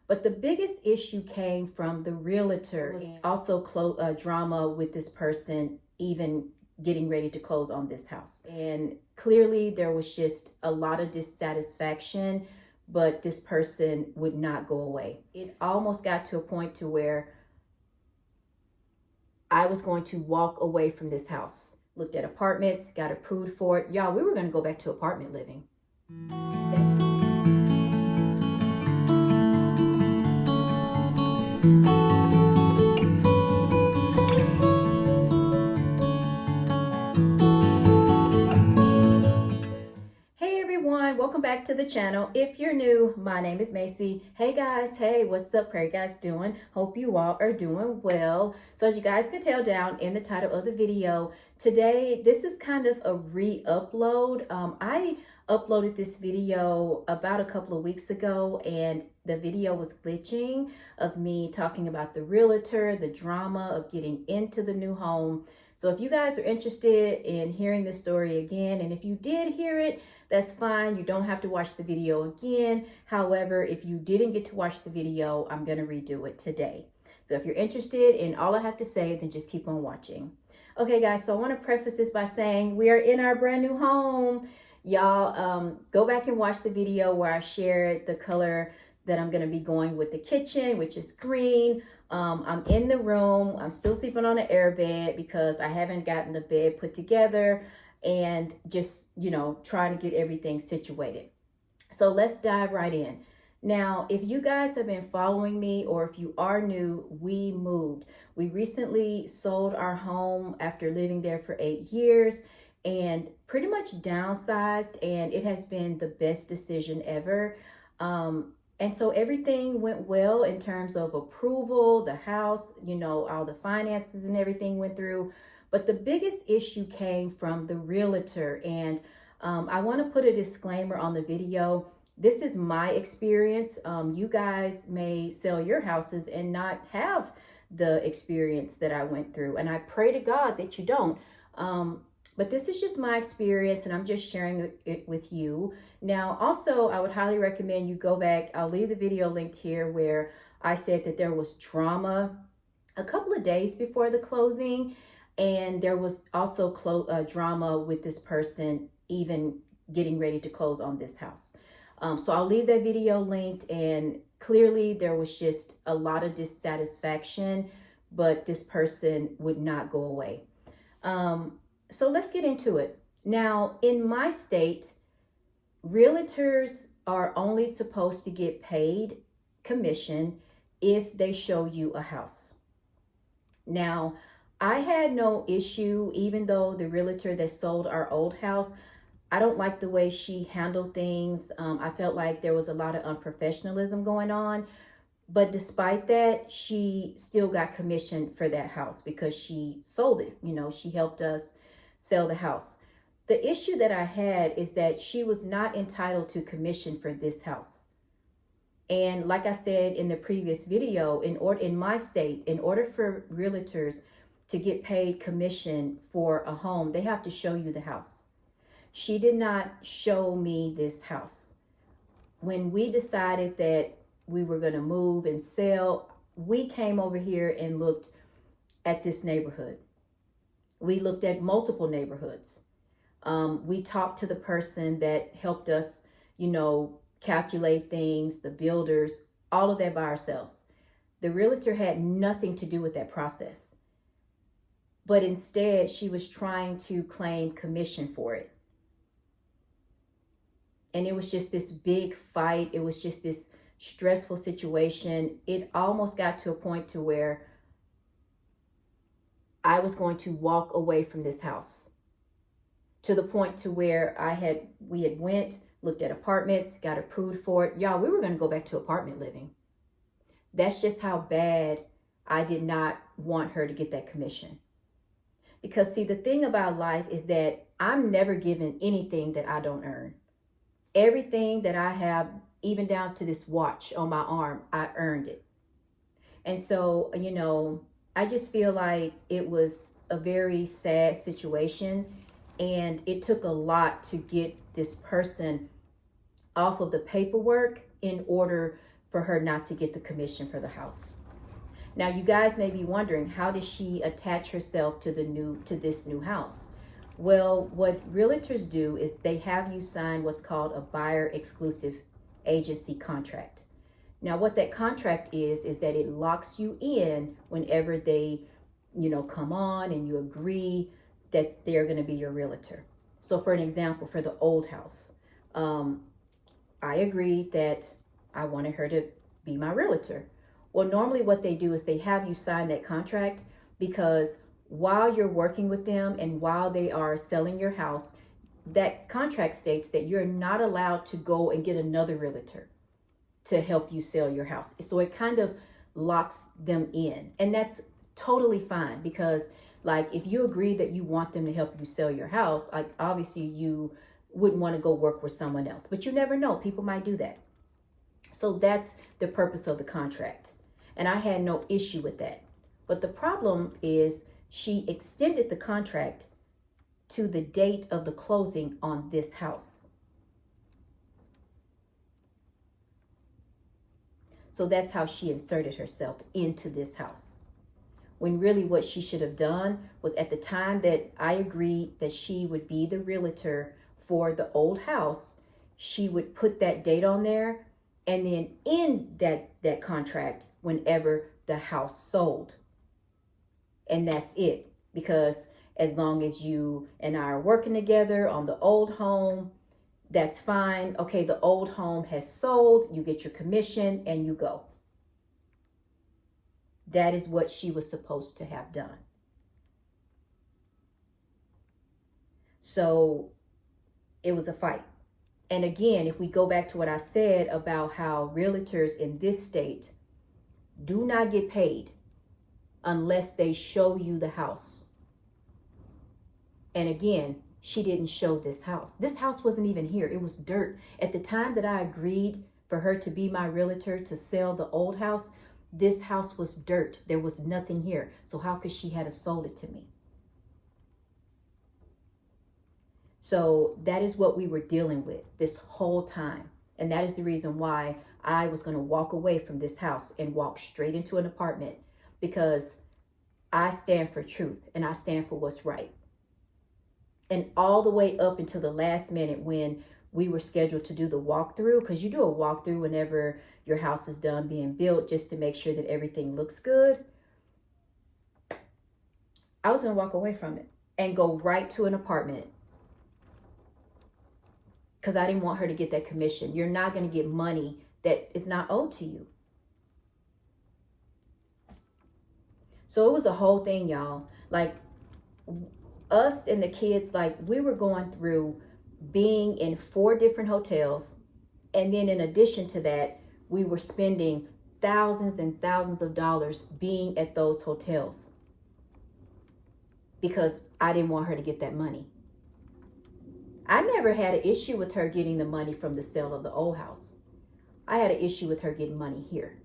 But the biggest issue came from the realtor. It was also drama with this person even getting ready to close on this house. And clearly there was just a lot of dissatisfaction, but this person would not go away. It almost got to a point to where I was going to walk away from this house. Looked at apartments, got approved for it. Y'all, we were going to go back to apartment living. Welcome back to the channel. If you're new, my name is Macy. Hey guys, hey, what's up? How are you guys doing? Hope you all are doing well. So as you guys can tell down in the title of the video, today this is kind of a re-upload. I uploaded this video about a couple of weeks ago and the video was glitching of me talking about the realtor, the drama of getting into the new home. So if you guys are interested in hearing this story again, and if you did hear it, that's fine. You don't have to watch the video again. However, if you didn't get to watch the video, I'm going to redo it today. So if you're interested in all I have to say, then just keep on watching. Okay, guys, so I want to preface this by saying we are in our brand new home. Y'all, go back and watch the video where I shared the color that I'm going to be going with the kitchen, which is green. I'm in the room. I'm still sleeping on an air bed because I haven't gotten the bed put together and just, you know, trying to get everything situated. So let's dive right in. Now, if you guys have been following me or if you are new, we moved. We recently sold our home after living there for 8 years and pretty much downsized, and it has been the best decision ever. And so everything went well in terms of approval, the house, you know, all the finances and everything went through. But the biggest issue came from the realtor. And I want to put a disclaimer on the video. This is my experience. You guys may sell your houses and not have the experience that I went through. And I pray to God that you don't. But this is just my experience and I'm just sharing it with you. Now, also, I would highly recommend you go back. I'll leave the video linked here where I said that there was drama a couple of days before the closing. And there was also drama with this person even getting ready to close on this house. So I'll leave that video linked, and clearly there was just a lot of dissatisfaction, but this person would not go away. So let's get into it. Now, in my state, realtors are only supposed to get paid commission if they show you a house. Now, I had no issue, even though the realtor that sold our old house, I don't like the way she handled things. I felt like there was a lot of unprofessionalism going on. But despite that, she still got commission for that house because she sold it. You know, she helped us sell the house. The issue that I had is that she was not entitled to commission for this house. And like I said in the previous video, in my state, in order for realtors to get paid commission for a home, they have to show you the house. She did not show me this house. When we decided that we were going to move and sell, we came over here and looked at this neighborhood. We looked at multiple neighborhoods. We talked to the person that helped us, you know, calculate things, the builders, all of that by ourselves. The realtor had nothing to do with that process. But instead, she was trying to claim commission for it. And it was just this big fight. It was just this stressful situation. It almost got to a point to where I was going to walk away from this house, to the point to where we had went, looked at apartments, got approved for it. Y'all, we were going to go back to apartment living. That's just how bad I did not want her to get that commission. Because see, the thing about life is that I'm never given anything that I don't earn. Everything that I have, even down to this watch on my arm, I earned it. And so, you know, I just feel like it was a very sad situation, and it took a lot to get this person off of the paperwork in order for her not to get the commission for the house. Now, you guys may be wondering, how does she attach herself to this new house? Well, what realtors do is they have you sign what's called a buyer exclusive agency contract. Now, what that contract is that it locks you in whenever they, come on and you agree that they're going to be your realtor. So for an example, for the old house, I agreed that I wanted her to be my realtor. Well, normally what they do is they have you sign that contract because while you're working with them and while they are selling your house, that contract states that you're not allowed to go and get another realtor to help you sell your house. So it kind of locks them in. And that's totally fine because, like, if you agree that you want them to help you sell your house, like, obviously you wouldn't want to go work with someone else. But you never know. People might do that. So that's the purpose of the contract. And I had no issue with that. But the problem is she extended the contract to the date of the closing on this house. So that's how she inserted herself into this house. When really what she should have done was, at the time that I agreed that she would be the realtor for the old house, she would put that date on there and then end that contract whenever the house sold. And that's it. Because as long as you and I are working together on the old home, that's fine. Okay, the old home has sold, you get your commission and you go. That is what she was supposed to have done. So it was a fight. And again, if we go back to what I said about how realtors in this state do not get paid unless they show you the house. And again, she didn't show this house. This house wasn't even here. It was dirt. At the time that I agreed for her to be my realtor to sell the old house, this house was dirt. There was nothing here. So how could she have sold it to me? So that is what we were dealing with this whole time. And that is the reason why I was going to walk away from this house and walk straight into an apartment, because I stand for truth and I stand for what's right. And all the way up until the last minute when we were scheduled to do the walkthrough, because you do a walkthrough whenever your house is done being built, just to make sure that everything looks good. I was going to walk away from it and go right to an apartment because I didn't want her to get that commission. You're not going to get money that is not owed to you. So it was a whole thing, y'all. Like, us and the kids, like, we were going through being in 4 different hotels. And then in addition to that, we were spending thousands and thousands of dollars being at those hotels because I didn't want her to get that money. I never had an issue with her getting the money from the sale of the old house. I had an issue with her getting money here.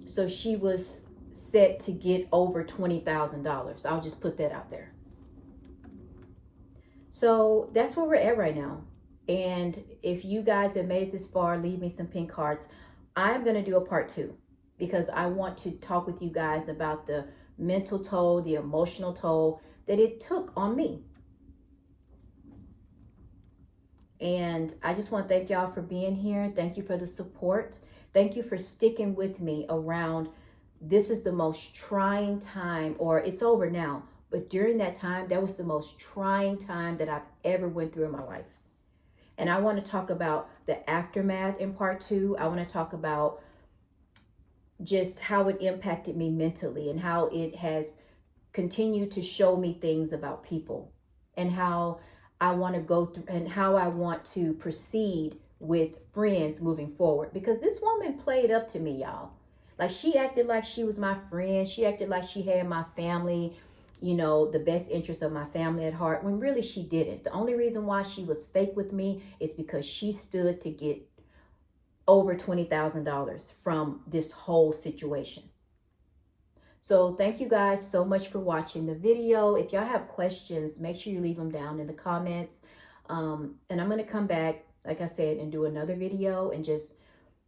So she was set to get over $20,000. I'll just put that out there. So that's where we're at right now. And if you guys have made it this far, leave me some pink hearts. I'm going to do a part 2 because I want to talk with you guys about the mental toll, the emotional toll that it took on me. And I just want to thank y'all for being here. Thank you for the support. Thank you for sticking with me around. This is the most trying time, or it's over now, but during that time, that was the most trying time that I've ever went through in my life. And I want to talk about the aftermath in part 2. I want to talk about just how it impacted me mentally and how it has continued to show me things about people and how I want to go through and how I want to proceed with friends moving forward. Because this woman played up to me, y'all. Like, she acted like she was my friend. She acted like she had my family, the best interest of my family at heart, when really she didn't. The only reason why she was fake with me is because she stood to get over $20,000 from this whole situation. So thank you guys so much for watching the video. If y'all have questions, make sure you leave them down in the comments. And I'm going to come back like I said, and do another video and just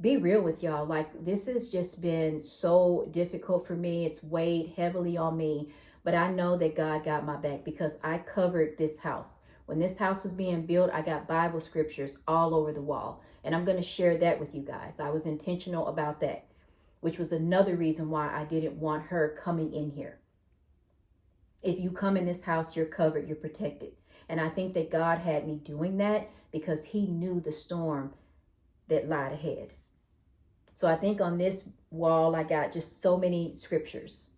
be real with y'all. Like, this has just been so difficult for me. It's weighed heavily on me, but I know that God got my back because I covered this house. When this house was being built, I got Bible scriptures all over the wall. And I'm going to share that with you guys. I was intentional about that, which was another reason why I didn't want her coming in here. If you come in this house, you're covered, you're protected. And I think that God had me doing that because he knew the storm that lied ahead. So I think on this wall, I got just so many scriptures.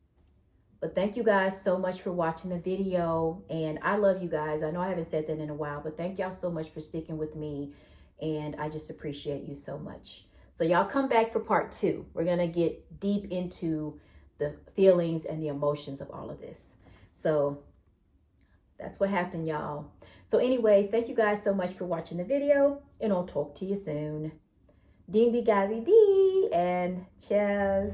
But thank you guys so much for watching the video. And I love you guys. I know I haven't said that in a while, but thank y'all so much for sticking with me. And I just appreciate you so much. So y'all come back for part 2. We're going to get deep into the feelings and the emotions of all of this. So that's what happened, y'all. So anyways, thank you guys so much for watching the video, and I'll talk to you soon. Ding di gazzy dee, and cheers.